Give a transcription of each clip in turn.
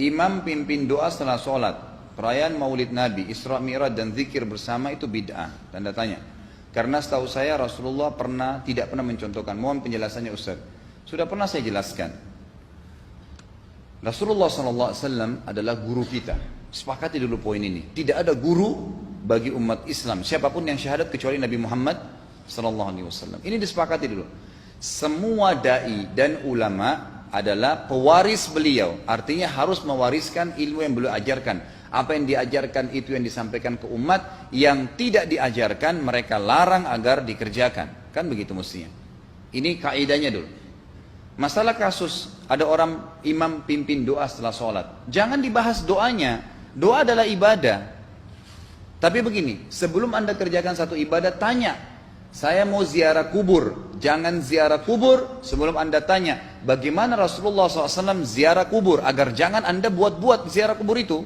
imam pimpin doa setelah sholat, perayaan maulid Nabi, Isra Mi'raj dan zikir bersama itu bid'ah. Tanda tanya. Karena setahu saya Rasulullah tidak pernah mencontohkan. Mohon penjelasannya Ustaz. Sudah pernah saya jelaskan. Rasulullah SAW adalah guru kita. Sepakati dulu poin ini. Tidak ada guru bagi umat Islam siapapun yang syahadat kecuali Nabi Muhammad SAW. Ini disepakati dulu. Semua dai dan ulama adalah pewaris beliau. Artinya harus mewariskan ilmu yang beliau ajarkan. Apa yang diajarkan itu yang disampaikan ke umat. Yang tidak diajarkan mereka larang agar dikerjakan. Kan begitu mestinya. Ini kaidahnya dulu. Masalah kasus ada orang imam pimpin doa setelah sholat. Jangan dibahas doanya. Doa adalah ibadah. Tapi begini, sebelum anda kerjakan satu ibadah, tanya. Saya mau ziarah kubur. Jangan ziarah kubur sebelum anda tanya. Bagaimana Rasulullah SAW ziarah kubur. Agar jangan anda buat-buat ziarah kubur itu.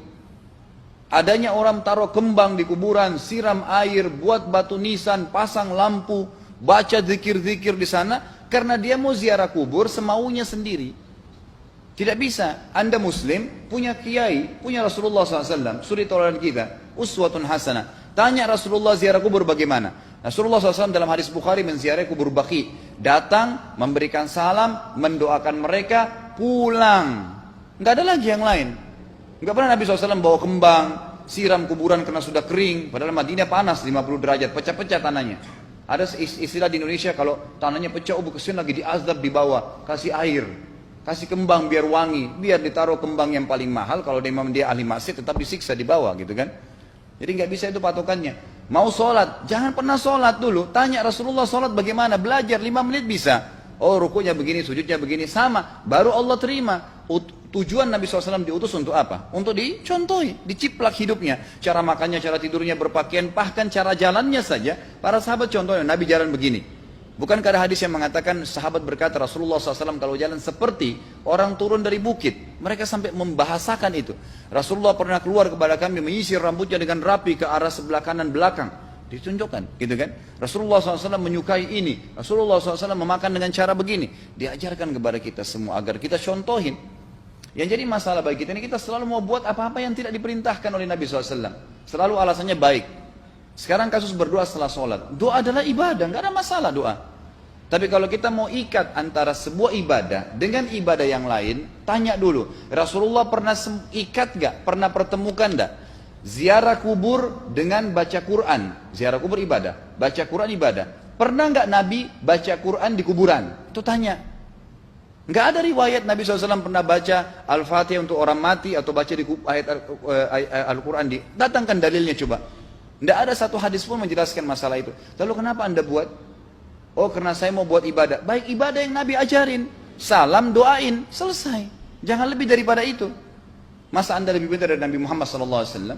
Adanya orang taruh kembang di kuburan, siram air, buat batu nisan, pasang lampu, baca zikir-zikir di sana. Karena dia mau ziarah kubur semaunya sendiri. Tidak bisa. Anda muslim, punya kiai, punya Rasulullah SAW. Suri toladan kita. Uswatun hasanah. Tanya Rasulullah ziarah kubur bagaimana. Rasulullah SAW dalam hadis Bukhari menziarahi kubur Baqi. Datang, memberikan salam, mendoakan mereka, pulang. Nggak ada lagi yang lain. Nggak pernah Nabi SAW bawa kembang, siram kuburan karena sudah kering. Padahal Madinah panas 50 derajat, pecah-pecah tanahnya. Ada istilah di Indonesia kalau tanahnya pecah, kesian lagi diazab di bawah, kasih air, kasih kembang biar wangi, biar ditaruh kembang yang paling mahal. Kalau dia ahli maksiat tetap disiksa di bawah, gitu kan? Jadi nggak bisa itu patokannya. Mau sholat, jangan pernah sholat dulu. Tanya Rasulullah sholat bagaimana, belajar 5 menit bisa. Oh rukunya begini, sujudnya begini, sama. Baru Allah terima. Tujuan Nabi SAW diutus untuk apa? Untuk dicontohi, diciplak hidupnya. Cara makannya, cara tidurnya, berpakaian, bahkan cara jalannya saja. Para sahabat contohnya, Nabi jalan begini. Bukankah ada hadis yang mengatakan sahabat berkata Rasulullah SAW kalau jalan seperti orang turun dari bukit. Mereka sampai membahasakan itu. Rasulullah pernah keluar kepada kami menyisir rambutnya dengan rapi ke arah sebelah kanan belakang. Ditunjukkan, gitu kan? Rasulullah SAW menyukai ini. Rasulullah SAW memakan dengan cara begini. Diajarkan kepada kita semua agar kita contohin. Yang jadi masalah bagi kita ini, kita selalu mau buat apa-apa yang tidak diperintahkan oleh Nabi SAW. Selalu alasannya baik. Sekarang kasus berdoa setelah sholat. Doa adalah ibadah, nggak ada masalah doa. Tapi kalau kita mau ikat antara sebuah ibadah dengan ibadah yang lain, tanya dulu. Rasulullah pernah ikat nggak? Pernah pertemukan nggak? Ziarah kubur dengan baca Quran. Ziarah kubur ibadah, baca Quran ibadah. Pernah nggak Nabi baca Quran di kuburan? Itu tanya. Nggak ada riwayat Nabi SAW pernah baca Al-Fatihah untuk orang mati atau baca di ayat Al-Quran. Datangkan dalilnya coba. Tidak ada satu hadis pun menjelaskan masalah itu. Lalu kenapa anda buat? Oh karena saya mau buat ibadah. Baik ibadah yang Nabi ajarin. Salam doain. Selesai. Jangan lebih daripada itu. Masa anda lebih pintar dari Nabi Muhammad SAW?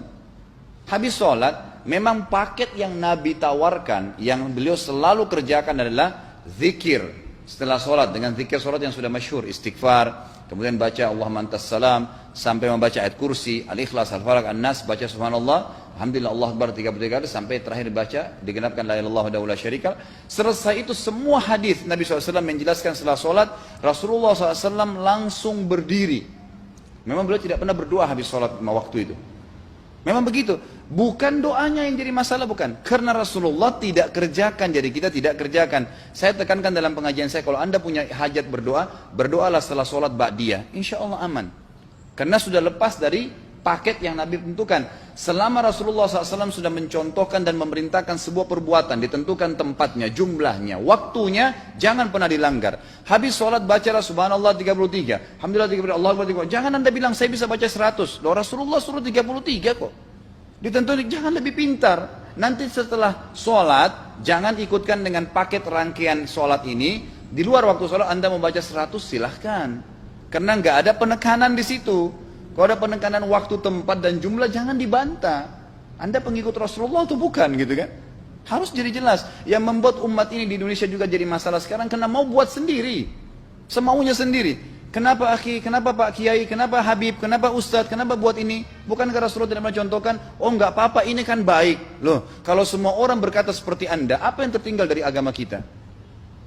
Habis sholat. Memang paket yang Nabi tawarkan. Yang beliau selalu kerjakan adalah zikir. Setelah sholat. Dengan zikir sholat yang sudah masyhur. Istighfar. Kemudian baca Allahumma antas salam. Sampai membaca ayat kursi. Al-Ikhlas, Al-Falaq, An-Nas. Baca subhanallah. Alhamdulillah Allah Akbar 33 kali sampai terakhir baca digenapkan la ilaha illallah wahdahu la syarika. Selesai itu semua hadis Nabi SAW menjelaskan setelah sholat Rasulullah SAW langsung berdiri. Memang beliau tidak pernah berdoa habis sholat waktu itu. Memang begitu. Bukan doanya yang jadi masalah, bukan. Karena Rasulullah tidak kerjakan, jadi kita tidak kerjakan. Saya tekankan dalam pengajian saya, kalau anda punya hajat berdoa, berdoalah setelah sholat ba'diyah. Insya Allah aman. Karena sudah lepas dari paket yang Nabi tentukan. Selama Rasulullah SAW sudah mencontohkan dan memerintahkan sebuah perbuatan, ditentukan tempatnya, jumlahnya, waktunya, jangan pernah dilanggar. Habis sholat bacalah subhanallah 33, alhamdulillah 33, Allah Akbar 33. Jangan anda bilang saya bisa baca 100. Loh Rasulullah suruh 33 kok. Ditentukan, jangan lebih pintar. Nanti setelah sholat, jangan ikutkan dengan paket rangkaian sholat ini. Di luar waktu sholat anda mau baca 100 silahkan. Karena nggak ada penekanan di situ. Kalau ada penekanan waktu, tempat, dan jumlah, jangan dibantah. Anda pengikut Rasulullah atau bukan, gitu kan? Harus jadi jelas. Yang membuat umat ini di Indonesia juga jadi masalah sekarang, karena mau buat sendiri. Semaunya sendiri. Kenapa akhi, kenapa Pak Kiai, kenapa Habib, kenapa Ustadz, kenapa buat ini? Bukankah Rasulullah tidak mencontohkan, oh nggak apa-apa, ini kan baik. Loh, kalau semua orang berkata seperti Anda, apa yang tertinggal dari agama kita?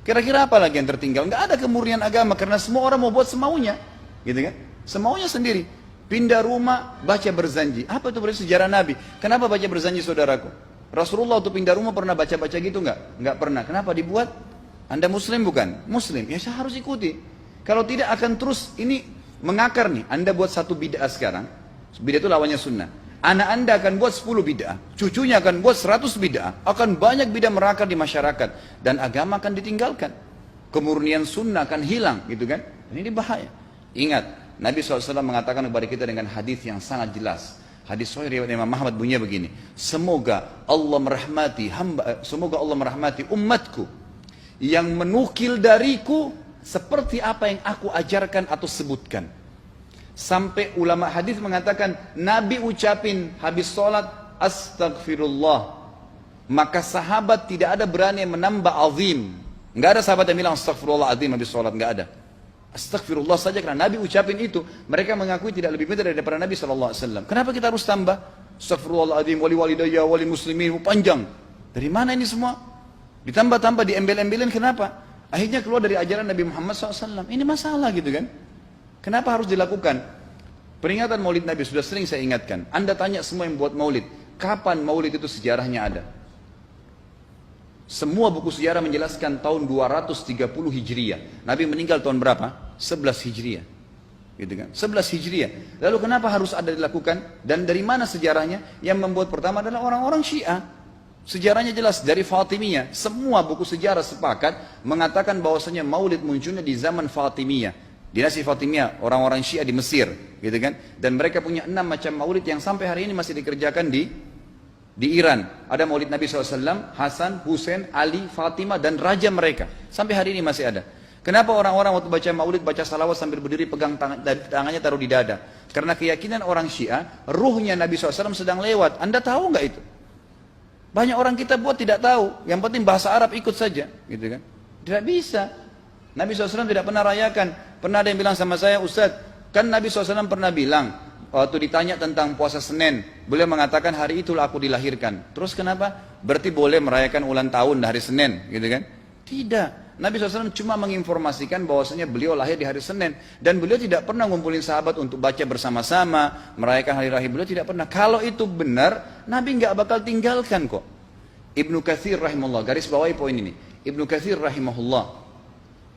Kira-kira apa lagi yang tertinggal? Nggak ada kemurnian agama, karena semua orang mau buat semaunya. Gitu kan? Semaunya sendiri. Pindah rumah, baca berzanji. Apa itu berarti sejarah Nabi? Kenapa baca berzanji saudaraku? Rasulullah waktu pindah rumah pernah baca-baca gitu nggak? Nggak pernah. Kenapa dibuat? Anda muslim bukan? Muslim. Ya saya harus ikuti. Kalau tidak akan terus ini mengakar nih. Anda buat satu bid'ah sekarang. Bid'ah itu lawannya sunnah. Anak Anda akan buat 10 bid'ah. Cucunya akan buat 100 bid'ah. Akan banyak bid'ah merakar di masyarakat. Dan agama akan ditinggalkan. Kemurnian sunnah akan hilang gitu kan. Ini bahaya. Ingat. Nabi SAW mengatakan kepada kita dengan hadis yang sangat jelas. Hadis sahih riwayat Imam Ahmad bunyinya begini. Semoga Allah merahmati umatku yang menukil dariku seperti apa yang aku ajarkan atau sebutkan. Sampai ulama hadis mengatakan Nabi ucapin habis sholat astagfirullah. Maka sahabat tidak ada berani menambah azim. Enggak ada sahabat yang bilang astagfirullah azim habis sholat, enggak ada. Astagfirullah saja karena Nabi ucapin itu. Mereka mengakui tidak lebih pintar daripada Nabi SAW. Kenapa kita harus tambah? Astagfirullahaladzim, wali walidayya, wali muslimin, panjang. Dari mana ini semua? Ditambah-tambah, diembel-embelin, kenapa? Akhirnya keluar dari ajaran Nabi Muhammad SAW. Ini masalah gitu kan? Kenapa harus dilakukan? Peringatan maulid Nabi sudah sering saya ingatkan. Anda tanya semua yang buat maulid. Kapan maulid itu sejarahnya ada? Semua buku sejarah menjelaskan tahun 230 Hijriah. Nabi meninggal tahun berapa? 11 Hijriah. Gitu kan? 11 Hijriah. Lalu kenapa harus ada dilakukan? Dan dari mana sejarahnya? Yang membuat pertama adalah orang-orang Syiah. Sejarahnya jelas dari Fatimiyah. Semua buku sejarah sepakat mengatakan bahwasanya maulid munculnya di zaman Fatimiyah. Dinasti Fatimiyah, orang-orang Syiah di Mesir, gitu kan? Dan mereka punya 6 macam maulid yang sampai hari ini masih dikerjakan di Iran. Ada maulid Nabi SAW, Hasan, Husain, Ali, Fatimah, dan raja mereka. Sampai hari ini masih ada. Kenapa orang-orang waktu baca maulid, baca salawat sambil berdiri pegang tangannya taruh di dada? Karena keyakinan orang Syiah, ruhnya Nabi SAW sedang lewat. Anda tahu nggak itu? Banyak orang kita buat tidak tahu. Yang penting bahasa Arab ikut saja. Gitu kan? Tidak bisa. Nabi SAW tidak pernah rayakan. Pernah ada yang bilang sama saya, Ustaz, kan Nabi SAW pernah bilang, waktu ditanya tentang puasa Senin, beliau mengatakan hari itulah aku dilahirkan. Terus kenapa? Berarti boleh merayakan ulang tahun hari Senin, gitu kan? Tidak. Nabi SAW cuma menginformasikan bahwasanya beliau lahir di hari Senin. Dan beliau tidak pernah ngumpulin sahabat untuk baca bersama-sama, merayakan hari raya. Beliau tidak pernah. Kalau itu benar, Nabi nggak bakal tinggalkan kok. Ibnu Katsir rahimahullah, garis bawahi poin ini. Ibnu Katsir rahimahullah,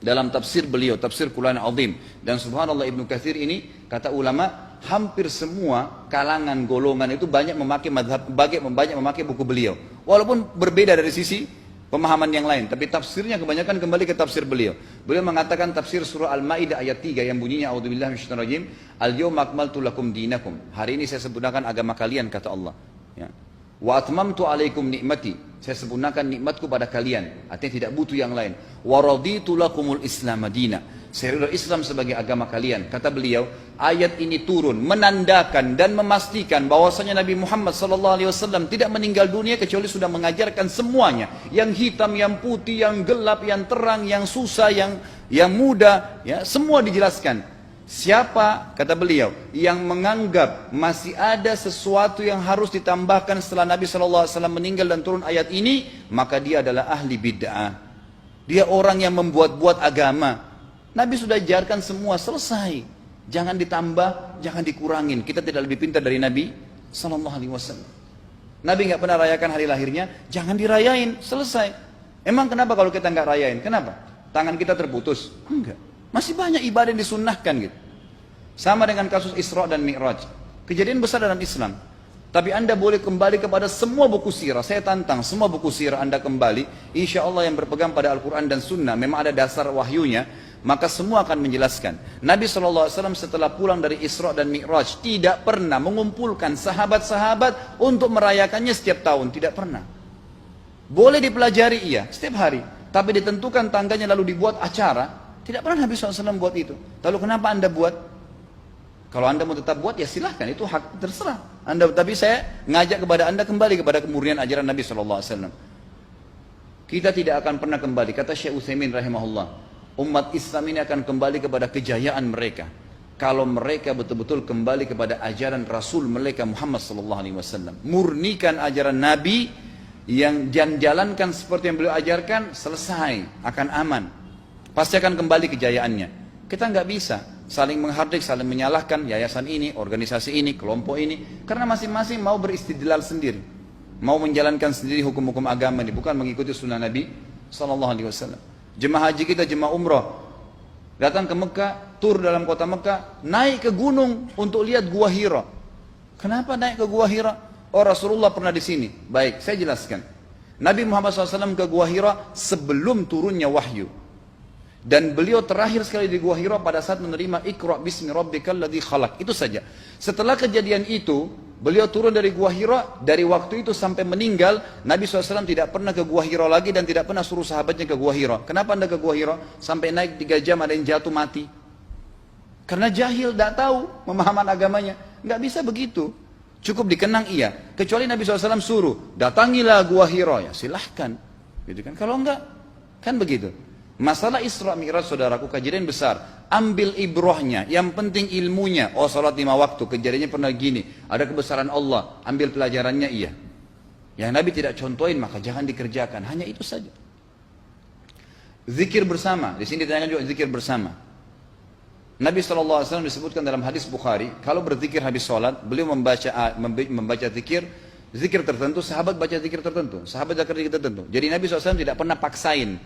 dalam tafsir beliau, tafsir Quran Azim. Dan subhanallah Ibnu Katsir ini, kata ulama, hampir semua kalangan golongan itu banyak memakai banyak memakai buku beliau. Walaupun berbeda dari sisi pemahaman yang lain, tapi tafsirnya kebanyakan kembali ke tafsir beliau. Beliau mengatakan tafsir surah Al-Maidah ayat 3 yang bunyinya a'udzubillahi minasyaitonirrajim, al-yauma akmaltu lakum dinakum. Hari ini saya sempurnakan agama kalian, kata Allah. Ya. Wa atmamtu alaikum nikmati. Saya sempurnakan nikmatku pada kalian. Artinya tidak butuh yang lain. Wa raditu lakumul Islam madina. Saya ridho Islam sebagai agama kalian. Kata beliau, ayat ini turun menandakan dan memastikan bahwasanya Nabi Muhammad SAW tidak meninggal dunia kecuali sudah mengajarkan semuanya. Yang hitam, yang putih, yang gelap, yang terang, yang susah, yang muda, ya, semua dijelaskan. Siapa, kata beliau, yang menganggap masih ada sesuatu yang harus ditambahkan setelah Nabi SAW meninggal dan turun ayat ini, maka dia adalah ahli bid'ah. Dia orang yang membuat-buat agama. Nabi sudah ajarkan semua, selesai. Jangan ditambah, jangan dikurangin. Kita tidak lebih pintar dari Nabi SAW. Nabi nggak pernah rayakan hari lahirnya, jangan dirayain, selesai. Emang kenapa kalau kita nggak rayain? Kenapa? Tangan kita terputus? Enggak. Masih banyak ibadah yang disunnahkan gitu. Sama dengan kasus Isra dan Mi'raj. Kejadian besar dalam Islam. Tapi Anda boleh kembali kepada semua buku sirah. Saya tantang semua buku sirah Anda kembali. Insya Allah yang berpegang pada Al-Quran dan Sunnah, memang ada dasar wahyunya, maka semua akan menjelaskan. Nabi SAW setelah pulang dari Isra dan Mi'raj tidak pernah mengumpulkan sahabat-sahabat untuk merayakannya setiap tahun. Tidak pernah. Boleh dipelajari iya, setiap hari. Tapi ditentukan tanggalnya lalu dibuat acara. Tidak pernah Nabi SAW buat itu. Lalu kenapa Anda buat? Kalau Anda mau tetap buat ya silahkan, itu hak terserah Anda. Tapi saya ngajak kepada Anda kembali kepada kemurnian ajaran Nabi SAW. Kita tidak akan pernah kembali. Kata Syekh Utsaimin rahimahullah, umat Islam ini akan kembali kepada kejayaan mereka kalau mereka betul-betul kembali kepada ajaran Rasul mereka Muhammad SAW. Murnikan ajaran Nabi yang jalankan seperti yang beliau ajarkan, selesai, akan aman. Pasti akan kembali kejayaannya. Kita nggak bisa saling menghardik, saling menyalahkan yayasan ini, organisasi ini, kelompok ini, karena masing-masing mau beristidlal sendiri, mau menjalankan sendiri hukum-hukum agama ini, bukan mengikuti sunnah Nabi SAW. Jemaah haji kita, jemaah umrah, datang ke Mekah, tur dalam kota Mekah, naik ke gunung untuk lihat Gua Hira. Kenapa naik ke Gua Hira? Oh, Rasulullah pernah di sini. Baik, saya jelaskan. Nabi Muhammad SAW ke Gua Hira sebelum turunnya wahyu. Dan beliau terakhir sekali di Gua Hira pada saat menerima Iqra bismi rabbikal ladzi khalaq. Itu saja. Setelah kejadian itu, beliau turun dari Gua Hira. Dari waktu itu sampai meninggal, Nabi SAW tidak pernah ke Gua Hira lagi dan tidak pernah suruh sahabatnya ke Gua Hira. Kenapa anda ke Gua Hira? Sampai naik 3 jam ada yang jatuh mati. Karena jahil, tidak tahu pemahaman agamanya. Nggak bisa begitu. Cukup dikenang iya. Kecuali Nabi SAW suruh, datangilah Gua Hira. Ya silahkan. Gitu kan? Kalau enggak, kan begitu. Masalah Isra Mi'raj, saudaraku, kejadian besar. Ambil ibrahnya, yang penting ilmunya. Oh, salat 5 waktu, kejadiannya pernah gini. Ada kebesaran Allah, ambil pelajarannya iya. Yang Nabi tidak contohin, maka jangan dikerjakan. Hanya itu saja. Zikir bersama, di sini ditanyakan juga zikir bersama. Nabi SAW disebutkan dalam hadis Bukhari, kalau berzikir habis sholat, beliau membaca zikir tertentu, sahabat baca zikir tertentu, sahabat baca zikir tertentu. Jadi Nabi SAW tidak pernah paksain.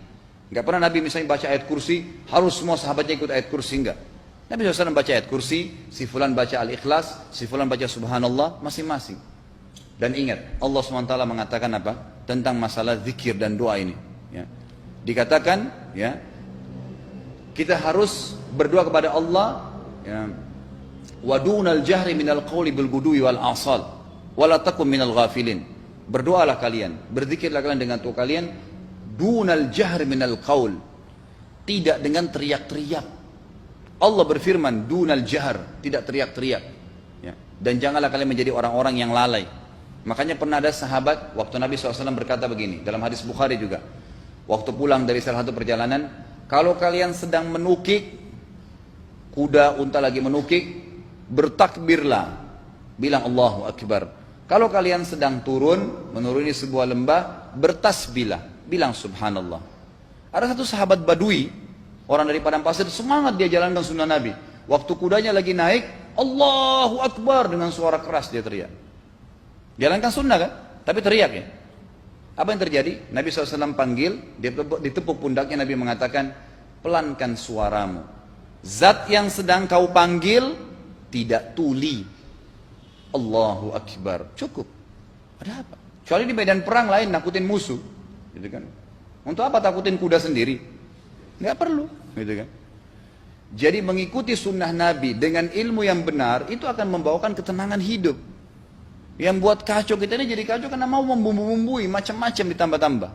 Enggak pernah Nabi misalnya baca ayat kursi, harus semua sahabatnya ikut ayat kursi, enggak. Nabi SAW baca ayat kursi, si fulan baca al-ikhlas, si fulan baca subhanallah, masing-masing. Dan ingat, Allah SWT mengatakan apa? Tentang masalah zikir dan doa ini. Ya. Dikatakan, ya, kita harus berdoa kepada Allah, ya, wadunal jahri minal qawli bil gudui wal asal, wala takum minal ghafilin. Berdoalah kalian, berzikirlah kalian dengan doa kalian, dunal jahr minal qaul, tidak dengan teriak-teriak. Allah berfirman dunal jahr, tidak teriak-teriak, ya. Dan janganlah kalian menjadi orang-orang yang lalai. Makanya pernah ada sahabat, waktu Nabi SAW berkata begini, dalam hadis Bukhari juga, waktu pulang dari salah satu perjalanan, kalau kalian sedang menukik, kuda unta lagi menukik, bertakbirlah, bilang Allahu Akbar. Kalau kalian sedang menuruni sebuah lembah, bertasbihlah, bilang subhanallah. Ada satu sahabat badui, orang dari padang pasir, semangat dia jalankan sunnah Nabi. Waktu kudanya lagi naik, Allahu Akbar, dengan suara keras dia teriak. Jalankan sunnah kan? Tapi teriak ya. Apa yang terjadi? Nabi SAW panggil, dia ditepuk pundaknya, Nabi mengatakan, pelankan suaramu. Zat yang sedang kau panggil tidak tuli. Allahu Akbar. Cukup. Ada apa? Kecuali di medan perang lain nakutin musuh. Gitu kan? Untuk apa takutin kuda sendiri? Nggak perlu, gitu kan? Jadi mengikuti sunnah Nabi dengan ilmu yang benar itu akan membawakan ketenangan hidup. Yang buat kacau kita ini jadi kacau karena mau membumbu-bumbui macam-macam ditambah-tambah.